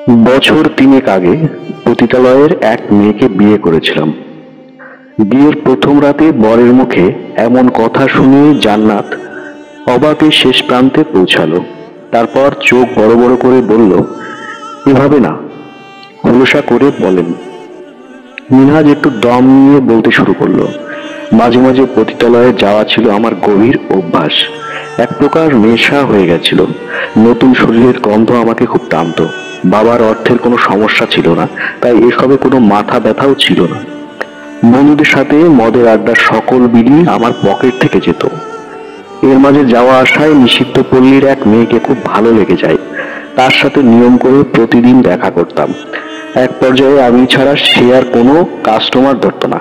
বছর তিনেক আগে পতিতালয়ের এক মেয়েকে বিয়ে করেছিলাম। বিয়ের প্রথম রাতে বরের মুখে এমন কথা শুনে জান্নাত অবাকে শেষ প্রান্তে পৌঁছালো। তারপর চোখ বড় বড় করে বলল, এভাবে না। খোলসা করে বলেন। মিনহাজ একটু দম নিয়ে বলতে শুরু করলো, মাঝে মাঝে পতিতালয়ে যাওয়া ছিল আমার গভীর অভ্যাস। এক প্রকার নেশা হয়ে গেছিল। নতুন শরীরের গন্ধ আমাকে খুব টানতো। বাবার অর্থের কোনো সমস্যা ছিল না, তাই এসবে কোনো মাথা ব্যথাও ছিল না। বন্ধুদের সাথে মদের আড্ডার সকল বিলি আমার পকেট থেকে যেত। এর মাঝে যাওয়া আসায় নিষিদ্ধ পল্লীর এক মেয়েকে খুব ভালো লেগে যায়। তার সাথে নিয়ম করে প্রতিদিন দেখা করতাম। এক পর্যায়ে আমি ছাড়া সে আর কোনো কাস্টমার ধরত না।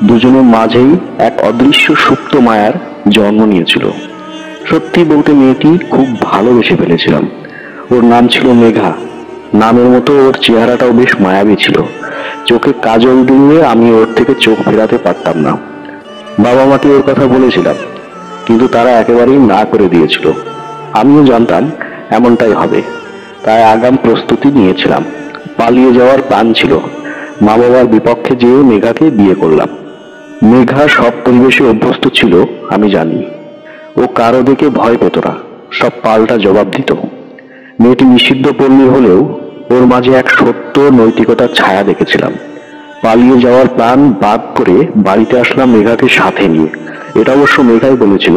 দুজনের মাঝেই এক অদৃশ্য সুপ্ত মায়ার জন্ম নিয়েছিল। সত্যি বলতে মেয়েটি খুব ভালোবেসে ফেলেছিলাম। ওর নাম ছিল মেঘা। নামের মতো ওর চেহারাটাও বেশ মায়াবী ছিল। চোখে কাজল দিলে আমি ওর থেকে চোখ ফেরাতে পারতাম না। বাবা মাকে ওর কথা বলেছিলাম, কিন্তু তারা একেবারেই না করে দিয়েছিল। আমিও জানতাম এমনটাই হবে, তাই আগাম প্রস্তুতি নিয়েছিলাম। পালিয়ে যাওয়ার প্ল্যান ছিল। মা বাবার বিপক্ষে যেয়ে মেঘাকে বিয়ে করলাম। মেঘা সব পরিবেশে অভ্যস্ত ছিল, আমি জানি। ও কারো দেখে ভয় পেত না, সব পাল্টা জবাব দিত। মেয়েটি নিষিদ্ধ পল্লী হলেও ওর মাঝে এক সত্য নৈতিকতার ছায়া দেখেছিলাম। পালিয়ে যাওয়ার প্ল্যান বাদ করে বাড়িতে আসলাম মেঘাকে সাথে নিয়ে। এটা অবশ্য মেঘাই বলেছিল।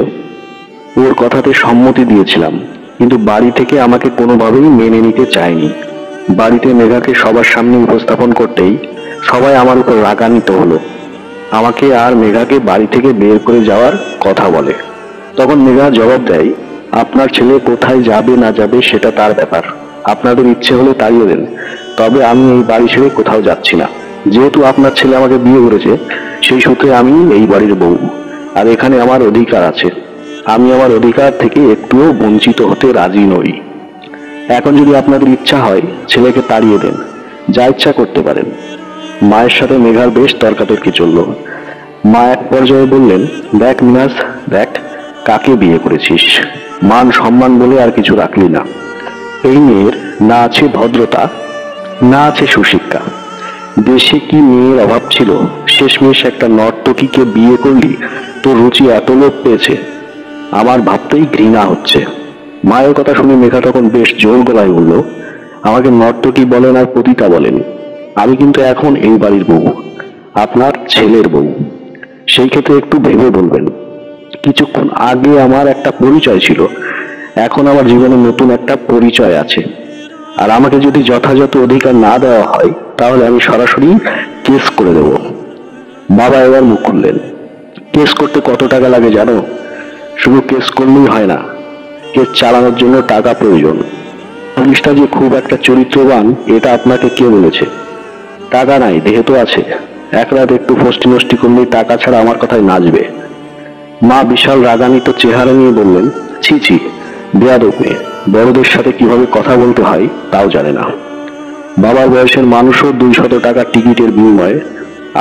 ওর কথাতে সম্মতি দিয়েছিলাম, কিন্তু বাড়ি থেকে আমাকে কোনোভাবেই মেনে নিতে চায়নি। বাড়িতে মেঘাকে সবার সামনে উপস্থাপন করতেই সবাই আমার উপর রাগান্বিত হলো। আমাকে আর মেঘাকে বাড়ি থেকে বের করে যাওয়ার কথা বলে। তখন মেঘা জবাব দেয়, আপনার ছেলে কোথায় যাবে না যাবে সেটা তার ব্যাপার। আপনাদের ইচ্ছে হলে তাড়িয়ে দেন, তবে আমি এই বাড়ি ছেড়ে কোথাও যাচ্ছি না। যেহেতু আপনার ছেলে আমাকে বিয়ে করেছে, সেই সূত্রে আমি এই বাড়ির বউ, আর এখানে আমার অধিকার আছে। আমি আমার অধিকার থেকে একটুও বঞ্চিত হতে রাজি নই। এখন যদি আপনাদের ইচ্ছা হয় ছেলেকে তাড়িয়ে দেন, যা ইচ্ছা করতে পারেন। মায়ের সাথে মেঘার বেশ তর্কাতর্কি চলল। মা এক পর্যায়ে বললেন, দেখ মিনাজ, দেখ কাকে বিয়ে করেছিস। মান সম্মান বলে আর কিছু রাখলি না। এই মেয়ের না আছে ভদ্রতা, না আছে সুশিক্ষা। দেশে কি মেয়ের অভাব ছিল? শেষমেশ একটা নর্তকীকে বিয়ে করলি, তোর রুচি এত লোপ পেয়েছে, আমার ভাবতেই ঘৃণা হচ্ছে। মায়ের কথা শুনে মেঘা তখন বেশ জোর গলায় বলল, আমাকে নর্তকী বলেন আর পতিতা বলেন, আমি কিন্তু এখন এই বাড়ির বউ, আপনার ছেলের বউ। সেই ক্ষেত্রে একটু ভেবে বলবেন। কিছুক্ষণ আগে আমার একটা পরিচয় ছিল, এখন আমার জীবনে নতুন একটা পরিচয় আছে। আর আমাকে যদি যথাযথ অধিকার না দেওয়া হয়, তাহলে আমি সরাসরি কেস করে দেব। বাবা এবার মুখ খুললেন। কেস করতে কত টাকা লাগে জানো? শুধু কেস করলেই হয় না, কেস চালানোর জন্য টাকা প্রয়োজন। পুলিশটা যে খুব একটা চরিত্রবান, এটা আপনাকে কে বলেছে? টাকা নাই, দেহে তো আছে। এক রাত একটু ফষ্টি নষ্টি করলেই টাকা ছাড়া আমার কথায় নাচবে। মা বিশাল রাগান্বিত চেহারা নিয়ে বললেন, ছি ছি, বেয়াদব মেয়ে, বড়দের সাথে কিভাবে কথা বলতে হয় তাও জানে না। বাবার বয়সের মানুষও 200 টাকার টিকিটের বিনিময়ে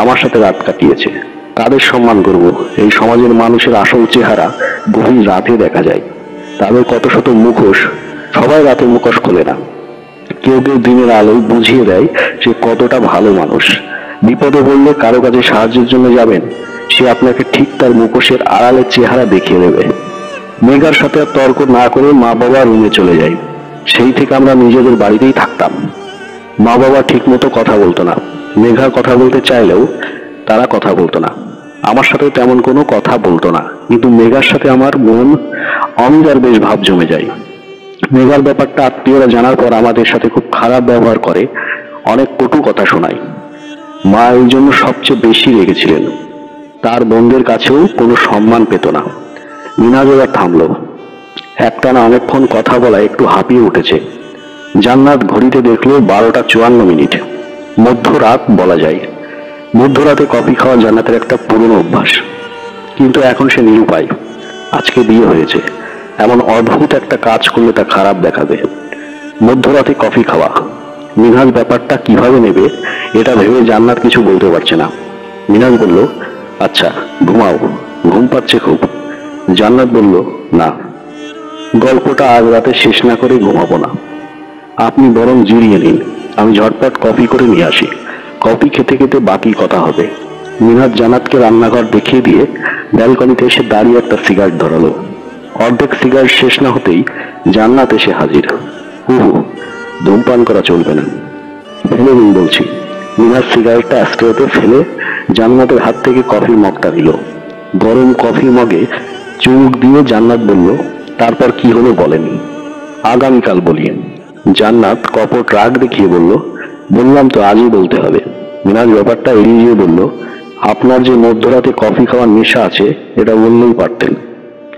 আমার সাথে রাত কাটিয়েছে। কাদের সম্মান করব? এই সমাজের মানুষের আসল চেহারা গভীর রাতে দেখা যায়। তাদের কত শত মুখোশ, সবাই রাতে মুখোশ খোলে না। কেউ কেউ দিনের আলোয় বুঝিয়ে দেয় সে কতটা ভালো মানুষ। বিপদে পড়লে কারো কাছে সাহায্যের জন্য যাবেন, সে আপনাকে ঠিক তার মুখোশের আড়ালের চেহারা দেখিয়ে দেবে। মেঘার সাথে আর তর্ক না করে মা বাবা রুমে চলে যায়। সেই থেকে আমরা নিজেদের বাড়িতেই থাকতাম। মা বাবা ঠিক মতো কথা বলতো না। মেঘা কথা বলতে চাইলেও তারা কথা বলতো না। আমার সাথে তেমন কোনো কথা বলতো না, কিন্তু মেঘার সাথে আমার মন অমিতার বেশ ভাব জমে যায়। মেঘার ব্যাপারটা আত্মীয়রা জানার পর আমাদের সাথে খুব খারাপ ব্যবহার করে, অনেক কটু কথা শোনায়। মা এই জন্য সবচেয়ে বেশি রেগেছিলেন। তার বোনদের কাছেও কোনো সম্মান পেত না। মিনাজ এবার থামলো। একটানা অনেকক্ষণ কথা বলায় একটু হাঁপিয়ে উঠেছে। জান্নাত ঘড়িতে দেখলো 12টা 54 মিনিট। মধ্যরাত বলা যায়। মধ্যরাতে কফি খাওয়া জান্নাতের একটা পুরনো অভ্যাস, কিন্তু এখন সে নিরুপায়। আজকে বিয়ে হয়েছে, এমন অদ্ভুত একটা কাজ করলে তা খারাপ দেখাবে। মধ্যরাতে কফি খাওয়া, মিনহাজ ব্যাপারটা কিভাবে নেবে এটা ভেবে জান্নাত কিছু বলতে পারছে না। মিনহাজ বলল, আচ্ছা ঘুমাও, ঘুম পাচ্ছে খুব। জান্নাত বলল, না, গল্পটা আজ রাতে শেষ না করে ঘুমাবো না। আপনি বরং জিরিয়ে নিন। আমি ঝটপট কফি করে নিয়ে আসি। কফি খেতে খেতে বাকি কথা হবে। মিনহাজ জান্নাতকে রান্নাঘর দেখিয়ে দিয়ে ব্যালকনিতে এসে দাঁড়িয়ে একটা সিগারেট ধরালো। অর্ধেক সিগারেট শেষ না হতেই জান্নাত এসে হাজির। ধূমপান করা চলবে না, ফেলে দিন বলছি। মিনহাজ সিগারেটটা অ্যাস্ট্রেতে ফেলে জান্নাতের হাত থেকে কফির মগটা দিল। গরম কফি মগে চুমুক দিয়ে জান্নাত বলল, তারপর কি হলো বলেন। আগামীকাল বলি। জান্নাত কপট রাগ দেখিয়ে বলল, বললাম তো আজই বলতে হবে। মিনহাজ ব্যাপারটা এড়িয়ে গিয়ে বলল, আপনার যে মধ্যরাতে কফি খাওয়ার নেশা আছে এটা বললেই পারতেন।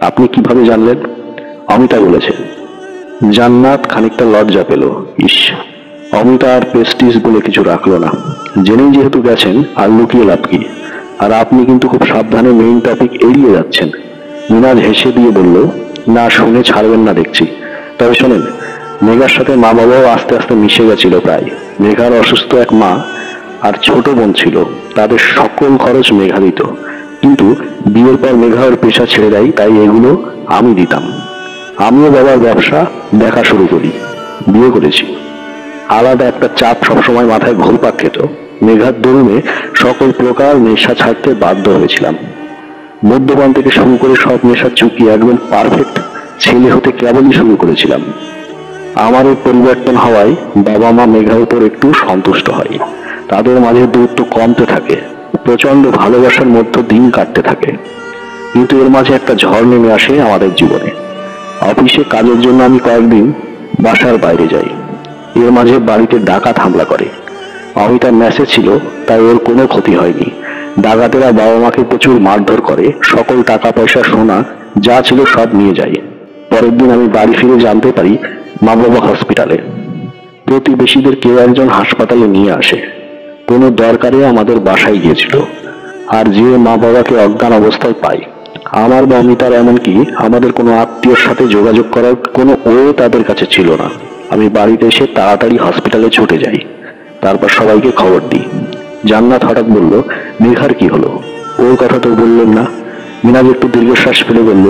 আপনি কিভাবে জানলেন? অমিতা বলেছে। জান্নাত খানিকটা লজ্জা পেল। ইস, অমিতা আর প্রেস্টিজ বলে কিছু রাখলো না। জেনেই যেহেতু গেছেন আর লুকিয়ে লাভ কি। আর আপনি কিন্তু খুব সাবধানে মেইন টপিক এড়িয়ে যাচ্ছেন। মিনহাজ হেসে দিয়ে বলল, না শুনে ছাড়বেন না দেখছি। তবে শোনেন, মেঘার সাথে মা বাবাও আস্তে আস্তে মিশে গেছিল প্রায়। মেঘার অসুস্থ এক মা আর ছোট বোন ছিল, তাদের সকল খরচ মেঘা দিত। কিন্তু বিয়ের পর মেঘা ওর পেশা ছেড়ে দেয়, তাই এগুলো আমি দিতাম। আমিও বাবার ব্যবসা দেখা শুরু করি, বিয়ে করেছি। আলাদা একটা চাপ সবসময় মাথায় ঘুরপাক খেত। মেঘার দরুনে সকল প্রকার নেশা ছাড়তে বাধ্য হয়েছিলাম। মদ্যপান থেকে শুরু করে সব নেশা চুকিয়ে একদম পারফেক্ট ছেলে হতে কেবলই শুরু করেছিলাম। আমার এই পরিবর্তন হওয়ায় বাবা মা মেঘার উপর একটু সন্তুষ্ট হয়। তাদের মাঝে দূরত্ব কমতে থাকে, প্রচন্ড ভালোবাসার মধ্য দিন কাটতে থাকে। কিন্তু এর মাঝে একটা ঝড় নেমে আসে আমাদের জীবনে। অফিসে কাজের জন্য আমি কয়েকদিন বাসার বাইরে যাই। এর মাঝে বাড়িতে ডাকাত হামলা করে। অমিতার মেসে ছিল, তাই ওর কোনো ক্ষতি হয়নি। ডাকাতেরা বাবা মাকে প্রচুর মারধর করে, সকল টাকা পয়সা সোনা যা ছিল সব নিয়ে যায়। পরের দিন আমি বাড়ি ফিরে জানতে পারি মা বাবা হসপিটালে। প্রতিবেশীদের কেউ একজন হাসপাতালে নিয়ে আসে। কোনো দরকারে আমাদের বাসায় গিয়েছিল। আর যে মা বাবাকে অজ্ঞান অবস্থায় পাই, আমার বা অমিতার, এমনকি আমাদের কোনো আত্মীয়র সাথে যোগাযোগ করার কোনো ওয়ে তাদের কাছে ছিল না। আমি বাড়িতে এসে তাড়াতাড়ি হসপিটালে ছুটে যাই। তারপর সবাইকে খবর দিই। জান্নাত হঠাৎ বলল, মেঘার কি হলো? ওর কথা তো বললেন না। মিনহাজ একটু দীর্ঘশ্বাস ফেলে বলল,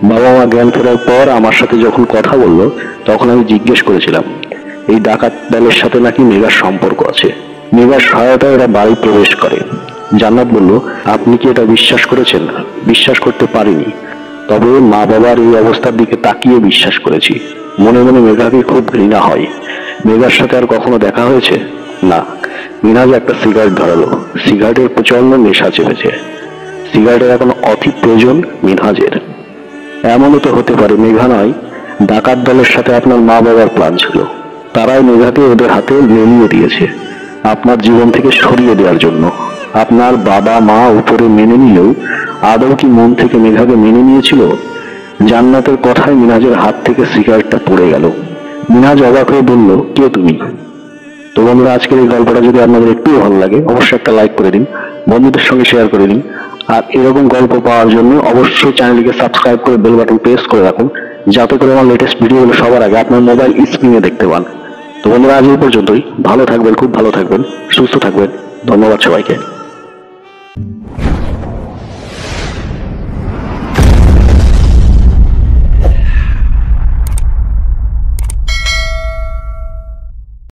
বাবা মা জ্ঞান ফেরার পর আমার সাথে যখন কথা বললো তখন আমি জিজ্ঞেস করেছিলাম এই ডাকাত দলের সাথে নাকি মেঘার সম্পর্ক আছে। মেঘার সহায়তায় এরা বাড়ি প্রবেশ করে। জান্নাত বলল, আপনি কি এটা বিশ্বাস করেছেন? বিশ্বাস করতে পারিনি, তবে মা বাবার এই অবস্থার দিকে তাকিয়ে বিশ্বাস করেছি। মনে মনে মেঘাকে খুব ঘৃণা হয়। মেঘার সাথে আর কখনো দেখা হয়েছে? না। মিনহাজ একটা সিগারেট ধরালো। সিগারেটের প্রচন্ড নেশা চেপেছে। সিগারেটের এখন অতি প্রয়োজন মিনহাজের। এমনও তো হতে পারে মেঘা নয়, ডাকাত দলের সাথে আপনার মা বাবার প্ল্যান ছিল। তারাই মেঘাকে ওদের হাতে মেলিয়ে দিয়েছে আপনার জীবন থেকে সরিয়ে দেওয়ার জন্য। আপনার বাবা মা উপরে মেনে নিলেও আদৌ কি মন থেকে মেঘাকে মেনে নিয়েছিল? জান্নাতের কথায় মিনহাজের হাত থেকে সিগারেটটা পড়ে গেল। মিনহাজ অবাক হয়ে বলল, কে তুমি? তো বন্ধুরা, আজকের এই গল্পটা যদি আপনাদের একটু ভালো লাগে অবশ্যই একটা লাইক করে দিন, বন্ধুদের সঙ্গে শেয়ার করে দিন। আর এরকম গল্প পাওয়ার জন্য অবশ্যই চ্যানেলটিকে সাবস্ক্রাইব করে বেল বাটন প্রেস করে রাখুন, যাতে করে আমার লেটেস্ট ভিডিওগুলো সবার আগে আপনার মোবাইল স্ক্রিনে দেখতে পান। তো বন্ধুরা, আজ এই পর্যন্তই। ভালো থাকবেন, খুব ভালো থাকবেন, সুস্থ থাকবেন। ধন্যবাদ সবাইকে।